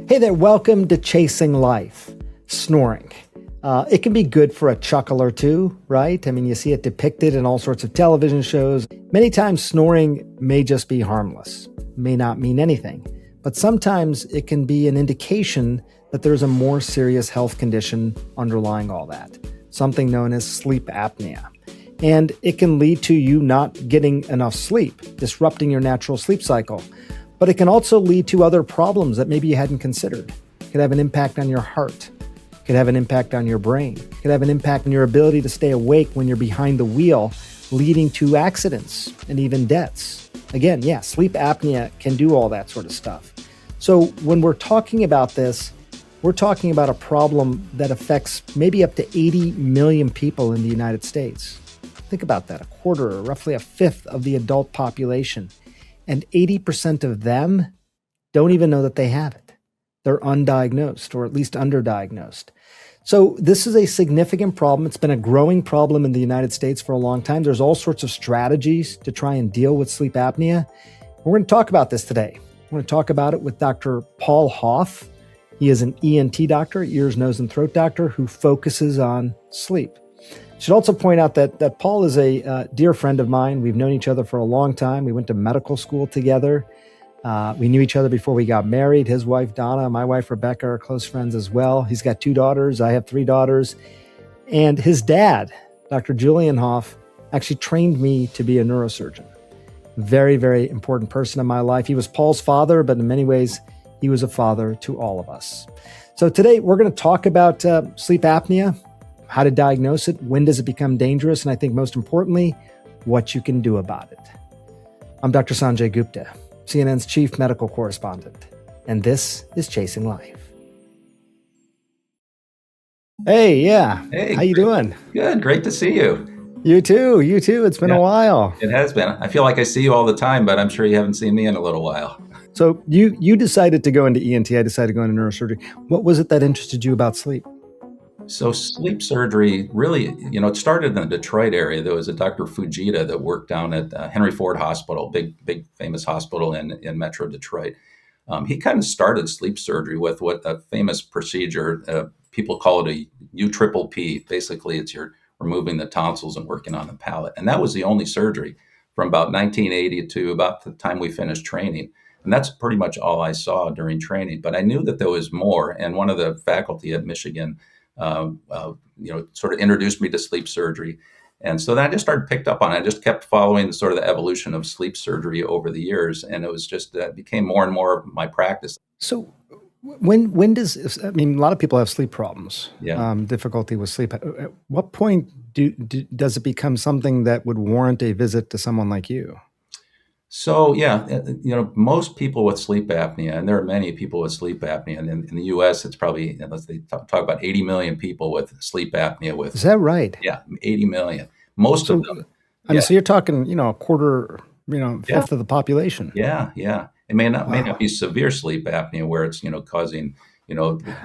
Hey there, welcome to Chasing Life. Snoring. It can be good for a chuckle or two, right? I mean, you see it depicted in all sorts of television shows. Many times snoring may just be harmless, may not mean anything, but sometimes it can be an indication that there's a more serious health condition underlying all that, something known as sleep apnea. And it can lead to you not getting enough sleep, disrupting your natural sleep cycle. But it can also lead to other problems that maybe you hadn't considered. It could have an impact on your heart. It could have an impact on your brain. It could have an impact on your ability to stay awake when you're behind the wheel, leading to accidents and even deaths. Again, yeah, sleep apnea can do all that sort of stuff. So when we're talking about this, we're talking about a problem that affects maybe up to 80 million people in the United States. Think about that, a quarter or roughly a fifth of the adult population. And 80% of them don't even know that they have it. They're undiagnosed or at least underdiagnosed. So this is a significant problem. It's been a growing problem in the United States for a long time. There's all sorts of strategies to try and deal with sleep apnea. We're going to talk about this today. We're going to talk about it with Dr. Paul Hoff. He is an ENT doctor, ears, nose, and throat doctor who focuses on sleep. Should also point out that Paul is a dear friend of mine. We've known each other for a long time. We went to medical school together. We knew each other before we got married. His wife, Donna, my wife, Rebecca, are close friends as well. He's got 2 daughters. I have 3 daughters. And his dad, Dr. Julian Hoff, actually trained me to be a neurosurgeon. Very, very important person in my life. He was Paul's father, but in many ways, he was a father to all of us. So today, we're going to talk about sleep apnea, how to diagnose it, when does it become dangerous, and I think most importantly, what you can do about it. I'm Dr. Sanjay Gupta, CNN's chief medical correspondent, and this is Chasing Life. Hey, yeah. Hey, how you doing? Good. Great to see you. You too. It's been a while. It has been. I feel like I see you all the time, but I'm sure you haven't seen me in a little while. So you decided to go into ENT. I decided to go into neurosurgery. What was it that interested you about sleep? So sleep surgery really, it started in the Detroit area. There was a Dr. Fujita that worked down at Henry Ford Hospital, big famous hospital in Metro Detroit. He kind of started sleep surgery with what a famous procedure, people call it a UPPP. Basically, it's you're removing the tonsils and working on the palate. And that was the only surgery from about 1980 to about the time we finished training. And that's pretty much all I saw during training. But I knew that there was more. And one of the faculty at Michigan sort of introduced me to sleep surgery. And so then I just started picked up on it. I just kept following sort of the evolution of sleep surgery over the years. And it was just, became more and more of my practice. So when does, I mean, a lot of people have sleep problems, difficulty with sleep. At what point does it become something that would warrant a visit to someone like you? So, most people with sleep apnea, and there are many people with sleep apnea, and in the U.S., it's probably, let's talk about 80 million people with sleep apnea. Is that right? Yeah, 80 million. Most of them. I mean, so you're talking, a quarter, fifth of the population. Yeah. It may not be severe sleep apnea where it's, causing,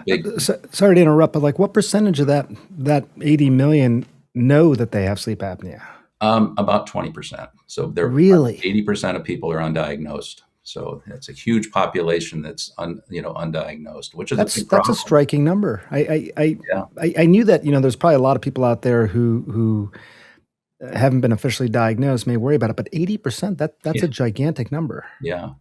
big. Sorry to interrupt, but what percentage of that 80 million know that they have sleep apnea? About 20%. So they're really 80% of people are undiagnosed. So it's a huge population that's undiagnosed, which is a big problem. That's a striking number. I knew that there's probably a lot of people out there who haven't been officially diagnosed may worry about it, but 80% that's a gigantic number. Yeah,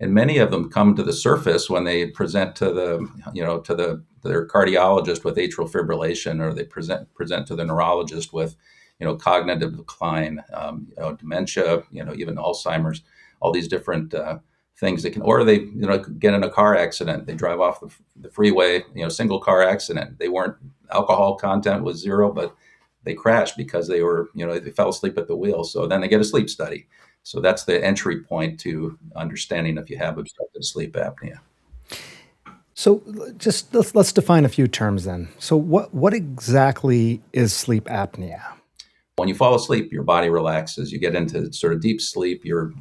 and many of them come to the surface when they present to their cardiologist with atrial fibrillation, or they present to the neurologist with cognitive decline, dementia, even Alzheimer's, all these different things that can, or they, get in a car accident. They drive off the freeway, single car accident. Alcohol content was 0, but they crashed because they fell asleep at the wheel. So then they get a sleep study. So that's the entry point to understanding if you have obstructive sleep apnea. So just let's define a few terms then. So what exactly is sleep apnea? When you fall asleep, your body relaxes. You get into sort of deep sleep. You're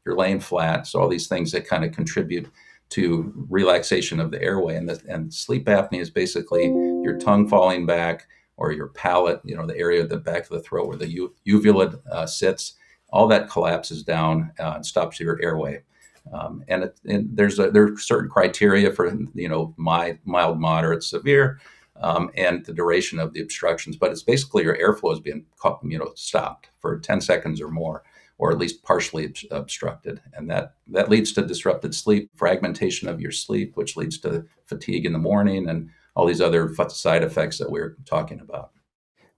laying flat. So all these things that kind of contribute to relaxation of the airway. And sleep apnea is basically your tongue falling back, or your palate, the area of the back of the throat where the uvula sits. All that collapses down and stops your airway. And there are certain criteria for mild, moderate, severe, and the duration of the obstructions. But it's basically your airflow is being stopped for 10 seconds or more, or at least partially obstructed, and that leads to disrupted sleep, fragmentation of your sleep, which leads to fatigue in the morning and all these other side effects that we're talking about.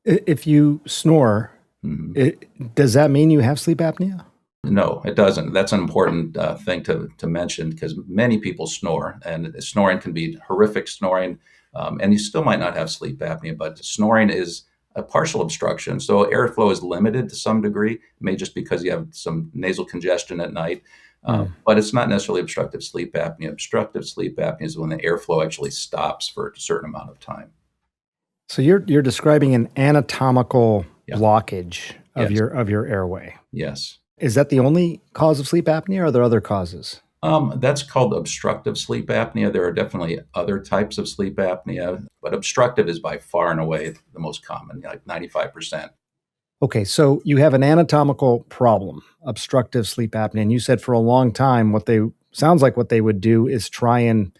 If you snore, Mhm. does that mean you have sleep apnea? No, it doesn't. That's an important thing to mention, because many people snore, and snoring can be horrific snoring, and you still might not have sleep apnea, but snoring is a partial obstruction. So airflow is limited to some degree, may just because you have some nasal congestion at night, Hmm. but it's not necessarily obstructive sleep apnea. Obstructive sleep apnea is when the airflow actually stops for a certain amount of time. So you're describing an anatomical Yeah. blockage of Yes. your airway. Yes. Is that the only cause of sleep apnea, or are there other causes? That's called obstructive sleep apnea. There are definitely other types of sleep apnea, but obstructive is by far and away the most common, like 95%. Okay, so you have an anatomical problem, obstructive sleep apnea, and you said for a long time what they would do is try and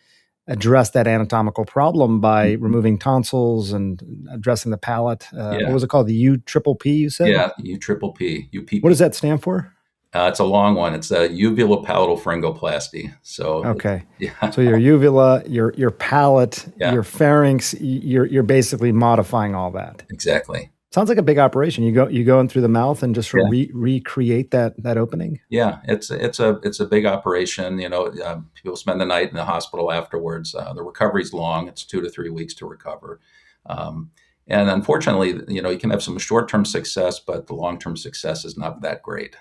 address that anatomical problem by Mhm. removing tonsils and addressing the palate. What Yeah. was it called? The U triple P, you said? Yeah. U triple P, What UPP. does that stand for? It's a long one. It's a uvulopalatal pharyngoplasty. So, Okay. yeah, So your uvula, your palate, yeah, your pharynx, you're basically modifying all that. exactly. Sounds like a big operation. You go in through the mouth and just sort of Yeah. recreate that opening. Yeah, it's a big operation. People spend the night in the hospital afterwards. The recovery's long; it's 2 to 3 weeks to recover. Um, and unfortunately, you can have some short-term success, but the long-term success is not that great.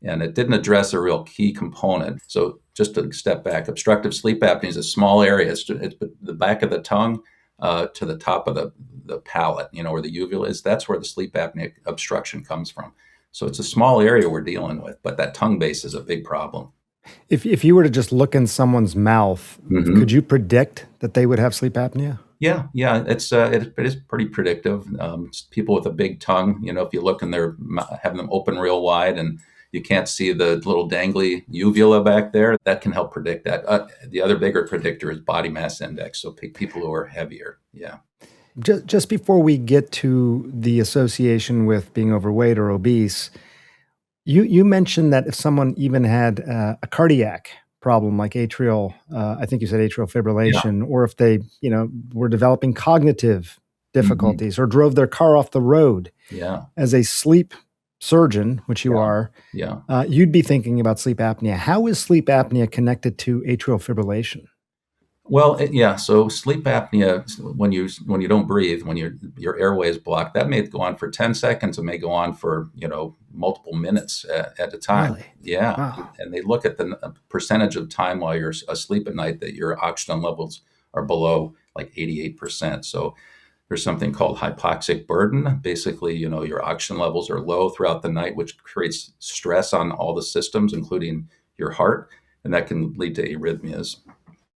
And it didn't address a real key component. So, just to step back, obstructive sleep apnea is a small area. It's the back of the tongue to the top of the palate. Where the uvula is. That's where the sleep apnea obstruction comes from. So it's a small area we're dealing with, but that tongue base is a big problem. If you were to just look in someone's mouth, Hmm. could you predict that they would have sleep apnea? Yeah, yeah, it is pretty predictive. It's people with a big tongue, if you look and they're having them open real wide, and you can't see the little dangly uvula back there, that can help predict that. The other bigger predictor is body mass index, so people who are heavier. Yeah. Just before we get to the association with being overweight or obese, you mentioned that if someone even had a cardiac problem like I think you said atrial Yeah. fibrillation, or if they were developing cognitive Hmm. difficulties or drove their car off the road, Yeah. as a sleep surgeon, which you Yeah. are, Yeah. you'd be thinking about sleep apnea. How is sleep apnea connected to atrial fibrillation? Well, yeah. So sleep apnea, when you don't breathe, when your airway is blocked, that may go on for 10 seconds. It may go on for multiple minutes at a time. Really? Yeah, Wow. and they look at the percentage of time while you're asleep at night that your oxygen levels are below like 88%. So there's something called hypoxic burden. Basically, your oxygen levels are low throughout the night, which creates stress on all the systems, including your heart, and that can lead to arrhythmias.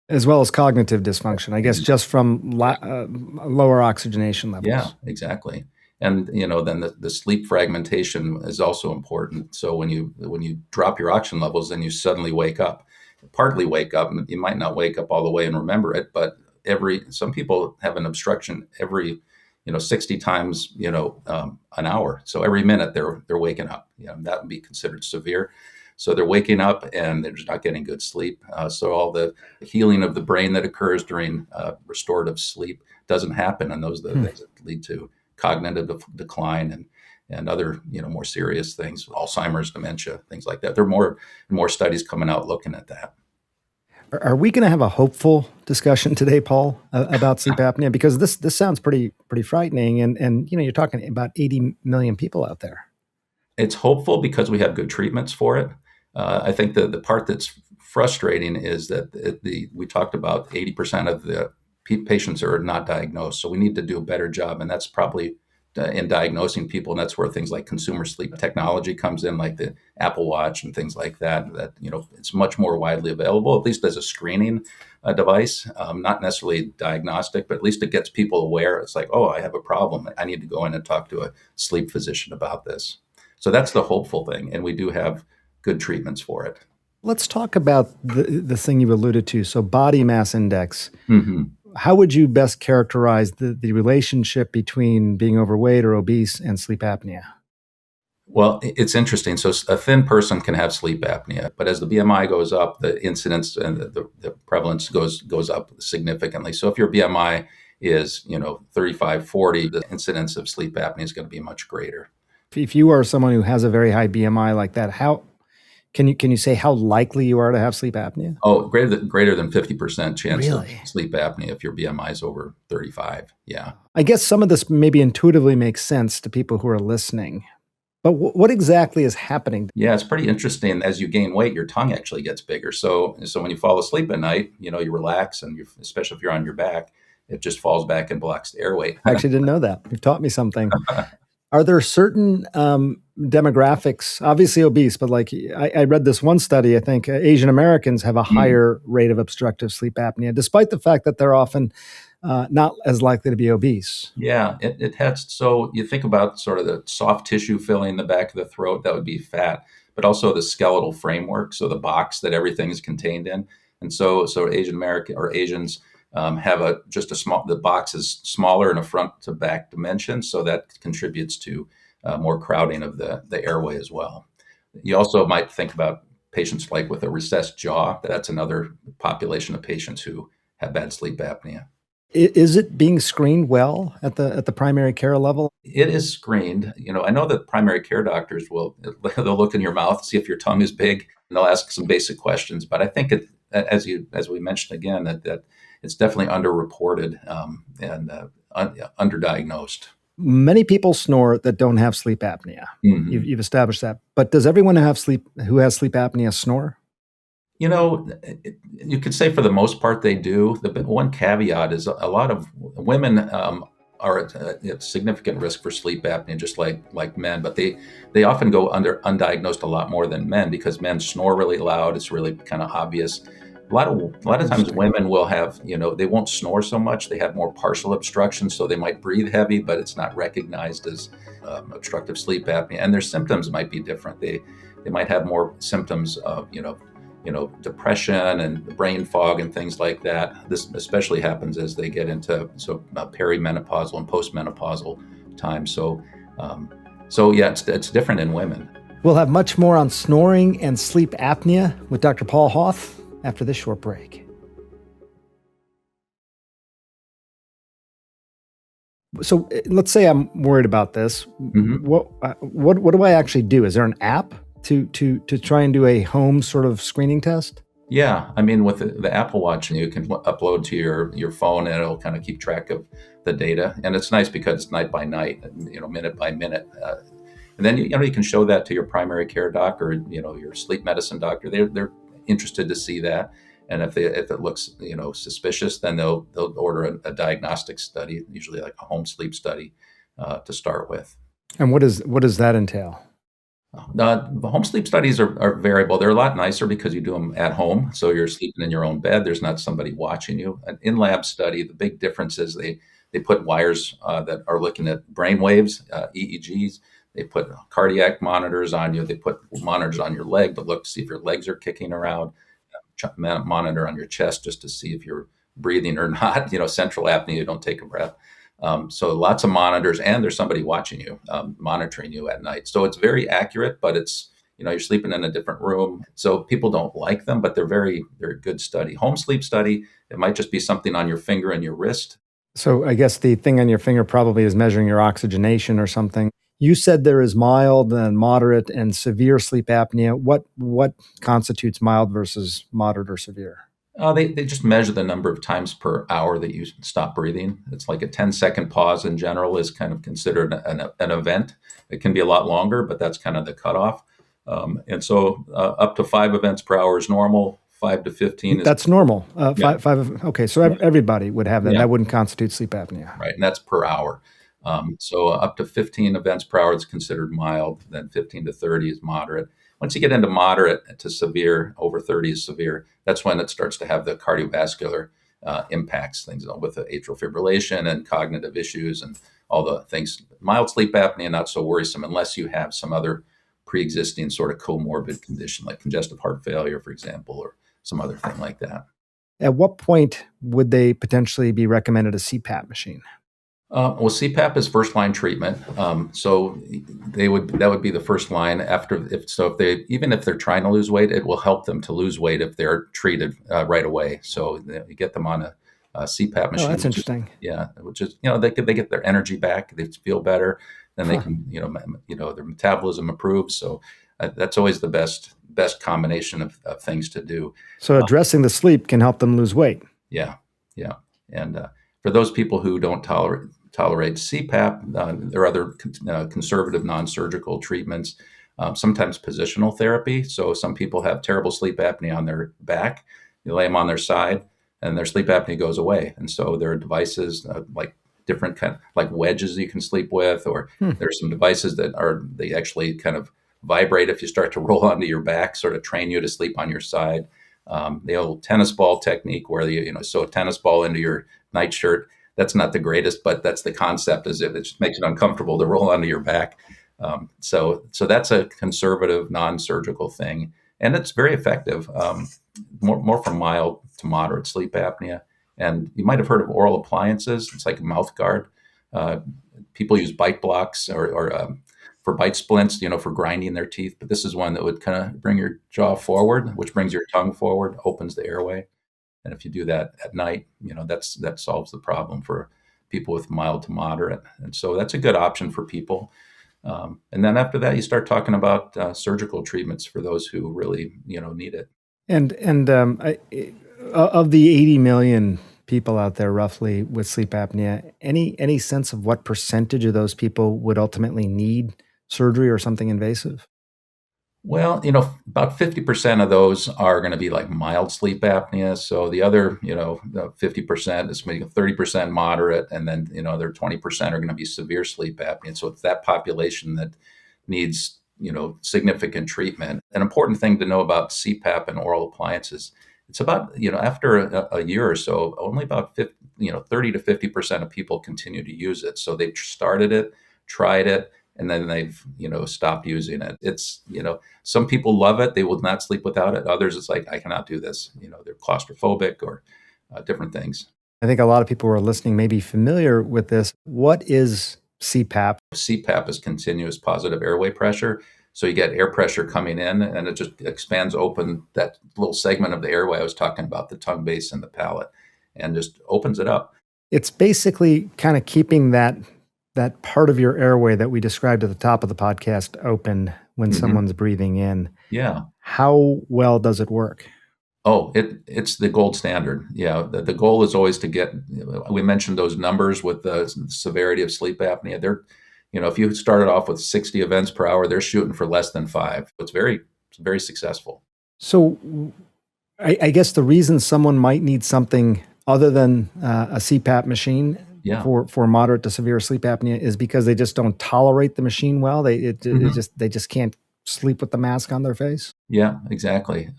As well as cognitive dysfunction, I guess, just from lower oxygenation Yeah, levels. exactly. And then the sleep fragmentation is also important. So when you drop your oxygen levels, then you suddenly wake up, partly wake up. You might not wake up all the way and remember it, but some people have an obstruction every 60 times an hour. So every minute they're waking up. That would be considered severe. So they're waking up and they're just not getting good sleep. So all the healing of the brain that occurs during restorative sleep doesn't happen, and those are the Hmm. things that lead to cognitive decline and other more serious things, Alzheimer's, dementia, things like that. There are more studies coming out looking at that. Are we going to have a hopeful discussion today, Paul, about sleep apnea? Because this sounds pretty frightening, and you're talking about 80 million people out there. It's hopeful because we have good treatments for it. I think the part that's frustrating is that we talked about 80% of the patients are not diagnosed, so we need to do a better job, and that's probably in diagnosing people, and that's where things like consumer sleep technology comes in, like the Apple Watch and things like that. That it's much more widely available, at least as a screening device, not necessarily diagnostic, but at least it gets people aware. It's like, oh, I have a problem. I need to go in and talk to a sleep physician about this. So that's the hopeful thing, and we do have good treatments for it. Let's talk about the thing you alluded to. So, body mass index. Hmm. How would you best characterize the relationship between being overweight or obese and sleep apnea? Well, it's interesting. So a thin person can have sleep apnea, but as the BMI goes up, the incidence and the prevalence goes up significantly. So if your BMI is 35, 40, the incidence of sleep apnea is going to be much greater. If you are someone who has a very high BMI like that, how can you say how likely you are to have sleep apnea? Oh, greater than 50% chance of Really? sleep apnea if your BMI is over 35. Yeah. I guess some of this maybe intuitively makes sense to people who are listening. But what exactly is happening? Yeah, it's pretty interesting. As you gain weight, your tongue actually gets bigger. So when you fall asleep at night, you relax, and especially if you're on your back, it just falls back and blocks the airway. I actually didn't know that. You've taught me something. Are there certain demographics, obviously obese, but like I read this one study, I think Asian Americans have a Mm. higher rate of obstructive sleep apnea, despite the fact that they're often not as likely to be obese. Yeah, it has. So you think about sort of the soft tissue filling the back of the throat, that would be fat, but also the skeletal framework, so the box that everything is contained in. And so Asian American or Asians have the box is smaller in a front to back dimension, so that contributes to more crowding of the airway as well. You also might think about patients like with a recessed jaw. That's another population of patients who have bad sleep apnea. Is it being screened well at the primary care level? It is screened. I know that primary care doctors will they'll look in your mouth, see if your tongue is big, and they'll ask some basic questions. But I think as we mentioned again, that it's definitely underreported and underdiagnosed. Many people snore that don't have sleep apnea. Mhm. You've established that. But does everyone who has sleep apnea snore? You could say for the most part they do. The one caveat is a lot of women are at significant risk for sleep apnea, just like men, but they often go undiagnosed a lot more than men because men snore really loud. It's really kind of obvious. A lot of times Interesting. women will have, they won't snore so much. They have more partial obstruction, so they might breathe heavy, but it's not recognized as obstructive sleep apnea. And their symptoms might be different. They might have more symptoms of, depression and brain fog and things like that. This especially happens as they get into perimenopausal and postmenopausal time. So yeah, it's different in women. We'll have much more on snoring and sleep apnea with Dr. Paul Hoff after this short break. So let's say I'm worried about this. Hmm. What do I actually do? Is there an app to try and do a home sort of screening test? Yeah, I mean, with the Apple Watch, you can upload to your phone, and it'll kind of keep track of the data. And it's nice because it's night by night, minute by minute. And then you can show that to your primary care doc or your sleep medicine doctor. They're interested to see that. And if it looks suspicious, then they'll order a diagnostic study, usually like a home sleep study, to start with. And what does that entail? The home sleep studies are variable. They're a lot nicer because you do them at home, so you're sleeping in your own bed. There's not somebody watching you. An in-lab study, the big difference is they put wires that are looking at brain waves, EEGs. They put cardiac monitors on you. They put monitors on your leg to see if your legs are kicking around. Monitor on your chest just to see if you're breathing or not. Central apnea, you don't take a breath. So lots of monitors, and there's somebody watching you, monitoring you at night. So it's very accurate, but you're sleeping in a different room. So people don't like them, but they're very, very good study. Home sleep study, it might just be something on your finger and your wrist. So I guess the thing on your finger probably is measuring your oxygenation or something. You said there is mild and moderate and severe sleep apnea. What constitutes mild versus moderate or severe? They just measure the number of times per hour that you stop breathing. It's like a 10-second pause in general is kind of considered an event. It can be a lot longer, but that's kind of the cutoff. And so up to 5 events per hour is normal. 5 to 15 is That's normal. yeah, Five. Okay, so everybody would have that. yeah, That wouldn't constitute sleep apnea. right, and that's per hour. So up to 15 events per hour is considered mild. Then 15 to 30 is moderate. Once you get into moderate to severe, over 30 is severe. That's when it starts to have the cardiovascular impacts, things with the atrial fibrillation and cognitive issues and all the things. Mild sleep apnea not so worrisome unless you have some other pre-existing sort of comorbid condition like congestive heart failure, for example, or some other thing like that. At what point would they potentially be recommended a CPAP machine? Well, CPAP is first line treatment, so that would be the first line. If they even if they're trying to lose weight, it will help them to lose weight if they're treated right away. So you get them on a CPAP machine. Oh, that's interesting. Which is they get their energy back, they feel better, then they can their metabolism improves. So that's always the best combination of things to do. So addressing the sleep can help them lose weight. Yeah, and for those people who don't tolerate CPAP, there are other conservative non-surgical treatments, sometimes positional therapy. So some people have terrible sleep apnea on their back. You lay them on their side and their sleep apnea goes away. And so there are devices like different kind of like wedges you can sleep with, or there's some devices they actually kind of vibrate if you start to roll onto your back, sort of train you to sleep on your side. The old tennis ball technique where sew a tennis ball into your nightshirt. That's not the greatest, but that's the concept. Is it just makes it uncomfortable to roll onto your back. So that's a conservative, non-surgical thing, and it's very effective. More for mild to moderate sleep apnea. And you might have heard of oral appliances. It's like a mouth guard. People use bite blocks or for bite splints, for grinding their teeth. But this is one that would kind of bring your jaw forward, which brings your tongue forward, opens the airway. And if you do that at night, that solves the problem for people with mild to moderate. And so that's a good option for people. And then after that, you start talking about surgical treatments for those who really, need it. And of the 80 million people out there roughly with sleep apnea, any sense of what percentage of those people would ultimately need surgery or something invasive? Well, about 50% of those are going to be like mild sleep apnea. So the other, 50% is maybe 30% moderate, and then, their 20% are going to be severe sleep apnea. So it's that population that needs, significant treatment. An important thing to know about CPAP and oral appliances, it's about, after a year or so, only about 30 to 50% of people continue to use it. So they've started it, tried it, and then they've, stopped using it. It's, some people love it. They will not sleep without it. Others, it's like, I cannot do this. They're claustrophobic or different things. I think a lot of people who are listening may be familiar with this. What is CPAP? CPAP is continuous positive airway pressure. So you get air pressure coming in and it just expands open that little segment of the airway I was talking about, the tongue base and the palate, and just opens it up. It's basically kind of keeping that part of your airway that we described at the top of the podcast open when someone's breathing in. Yeah. How well does it work? Oh, it's the gold standard. Yeah. The goal is always to get, we mentioned those numbers with the severity of sleep apnea. They're, if you started off with 60 events per hour, they're shooting for less than 5. It's very, very successful. So I guess the reason someone might need something other than a CPAP machine for moderate to severe sleep apnea is because they just don't tolerate the machine well. They just can't sleep with the mask on their face. Yeah, exactly.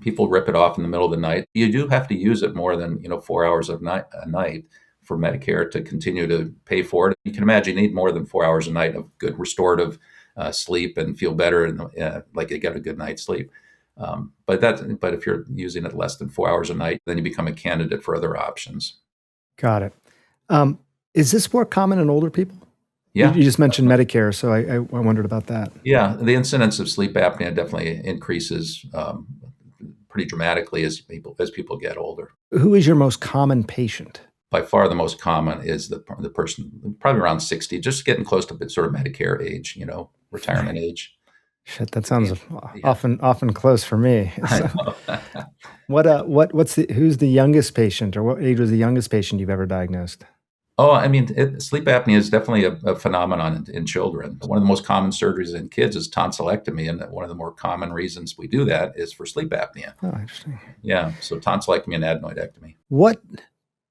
People rip it off in the middle of the night. You do have to use it more than 4 hours a night for Medicare to continue to pay for it. You can imagine you need more than 4 hours a night of good restorative sleep and feel better and like you get a good night's sleep. But if you're using it less than 4 hours a night, then you become a candidate for other options. Got it. Is this more common in older people? Yeah. You just mentioned Medicare, so I wondered about that. Yeah, the incidence of sleep apnea definitely increases pretty dramatically as people get older. Who is your most common patient? By far the most common is the person probably around 60, just getting close to sort of Medicare age, retirement age. Shit, that sounds often close for me. So, who's the youngest patient, or what age was the youngest patient you've ever diagnosed? Oh, I mean, sleep apnea is definitely a phenomenon in children. One of the most common surgeries in kids is tonsillectomy, and one of the more common reasons we do that is for sleep apnea. Oh, interesting. Yeah, so tonsillectomy and adenoidectomy. What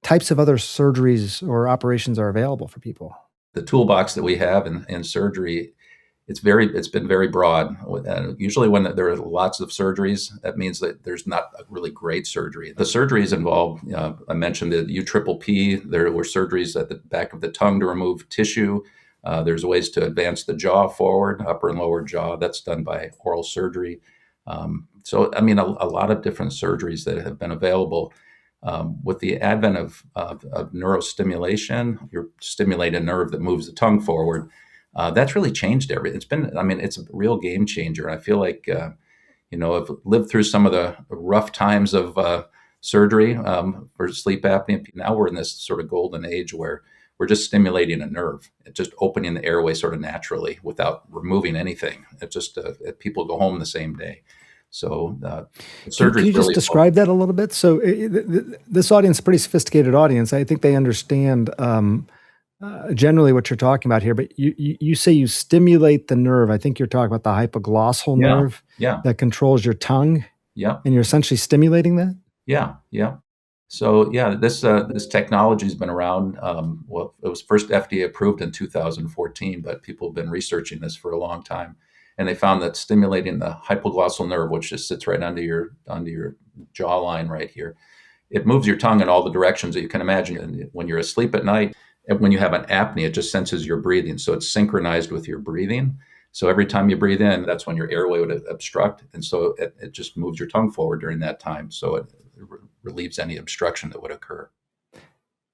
types of other surgeries or operations are available for people? The toolbox that we have in surgery, it's been very broad. Usually when there are lots of surgeries, that means that there's not a really great surgery. The surgeries involve, I mentioned the UPPP. There were surgeries at the back of the tongue to remove tissue. There's ways to advance the jaw forward, upper and lower jaw. That's done by oral surgery. So, I mean, a lot of different surgeries that have been available. With the advent of neurostimulation, you stimulate a nerve that moves the tongue forward. That's really changed everything. It's a real game changer. I feel like, I've lived through some of the rough times of surgery for sleep apnea. Now we're in this sort of golden age where we're just stimulating a nerve, just opening the airway sort of naturally without removing anything. It's just people go home the same day. So surgery. Can you just describe that a little bit? So this audience is a pretty sophisticated audience. I think they understand generally what you're talking about here. But you say you stimulate the nerve. I think you're talking about the hypoglossal nerve that controls your tongue. Yeah. And you're essentially stimulating that? Yeah. So this technology has been around. It was first FDA approved in 2014, but people have been researching this for a long time. And they found that stimulating the hypoglossal nerve, which just sits right under your jawline right here, it moves your tongue in all the directions that you can imagine. And when you're asleep at night, and when you have an apnea, it just senses your breathing. So it's synchronized with your breathing. So every time you breathe in, that's when your airway would obstruct. And so it just moves your tongue forward during that time. So it relieves any obstruction that would occur.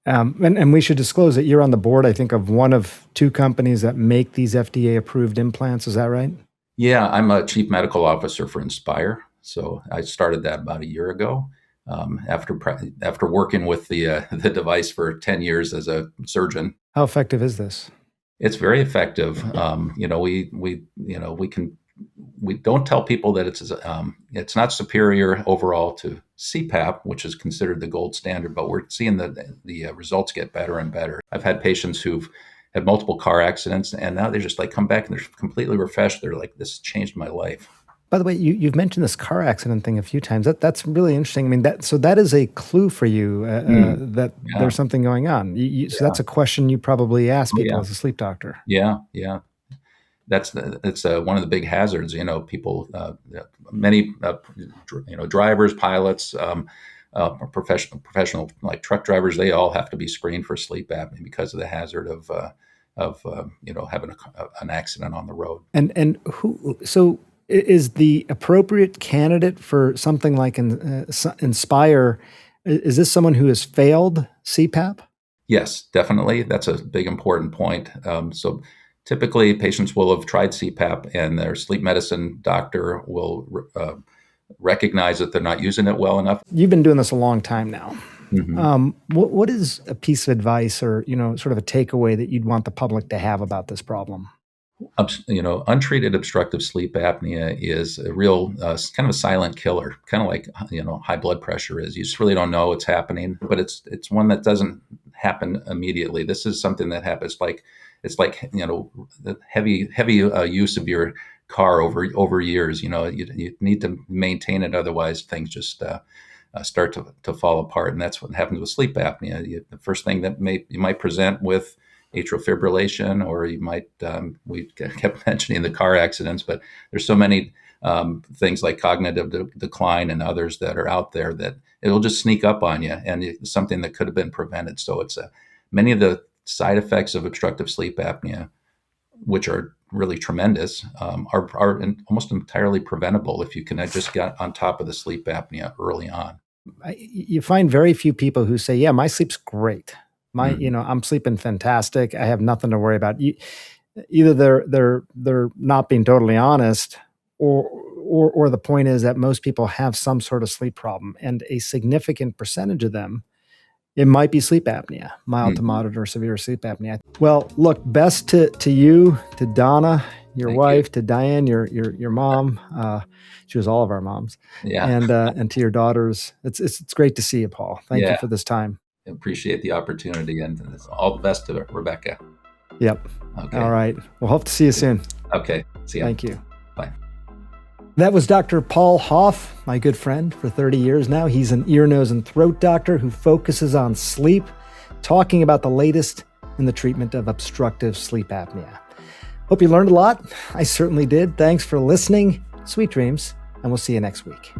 And we should disclose that you're on the board, I think, of one of two companies that make these FDA-approved implants. Is that right? Yeah, I'm a chief medical officer for Inspire. So I started that about a year ago after working with the device for 10 years as a surgeon. How effective is this? It's very effective. We don't tell people that it's not superior overall to CPAP, which is considered the gold standard, but we're seeing the results get better and better. I've had patients who've had multiple car accidents, and now they just come back and they're completely refreshed. They're like, "This changed my life." By the way, you've mentioned this car accident thing a few times. That's really interesting. I mean, that is a clue for you that there's something going on. So that's a question you probably ask people as a sleep doctor. Yeah. It's one of the big hazards. People, many drivers, pilots, professional like truck drivers, they all have to be screened for sleep apnea because of the hazard of having an accident on the road. And who? So is the appropriate candidate for something like Inspire? Is this someone who has failed CPAP? Yes, definitely. That's a big important point. So typically, patients will have tried CPAP, and their sleep medicine doctor will recognize that they're not using it well enough. You've been doing this a long time now. Mm-hmm. What is a piece of advice or sort of a takeaway that you'd want the public to have about this problem? Untreated obstructive sleep apnea is a real kind of a silent killer, kind of like high blood pressure is. You just really don't know what's happening, but it's one that doesn't happen immediately. This is something that happens it's like the heavy use of your car over years. You need to maintain it, otherwise things just start to fall apart, and that's what happens with sleep apnea. The first thing that you might present with atrial fibrillation, or you might we kept mentioning the car accidents, but there's so many things like cognitive decline and others that are out there that it'll just sneak up on you, and it's something that could have been prevented. So it's many of the side effects of obstructive sleep apnea, which are really tremendous, are almost entirely preventable if you can just get on top of the sleep apnea early on. You find very few people who say, "Yeah, my sleep's great. I'm sleeping fantastic. I have nothing to worry about." Either they're not being totally honest, or the point is that most people have some sort of sleep problem, and a significant percentage of them, it might be sleep apnea, mild to moderate or severe sleep apnea. Well, look, best to you, to Donna, your wife, to Diane, your mom. She was all of our moms. Yeah. And to your daughters. It's great to see you, Paul. Thank you for this time. Appreciate the opportunity, and all the best to Rebecca. Yep. Okay. All right. We'll hope to see you soon. Okay. See you. Thank you. Bye. That was Dr. Paul Hoff, my good friend for 30 years now. He's an ear, nose, and throat doctor who focuses on sleep, talking about the latest in the treatment of obstructive sleep apnea. Hope you learned a lot. I certainly did. Thanks for listening. Sweet dreams, and we'll see you next week.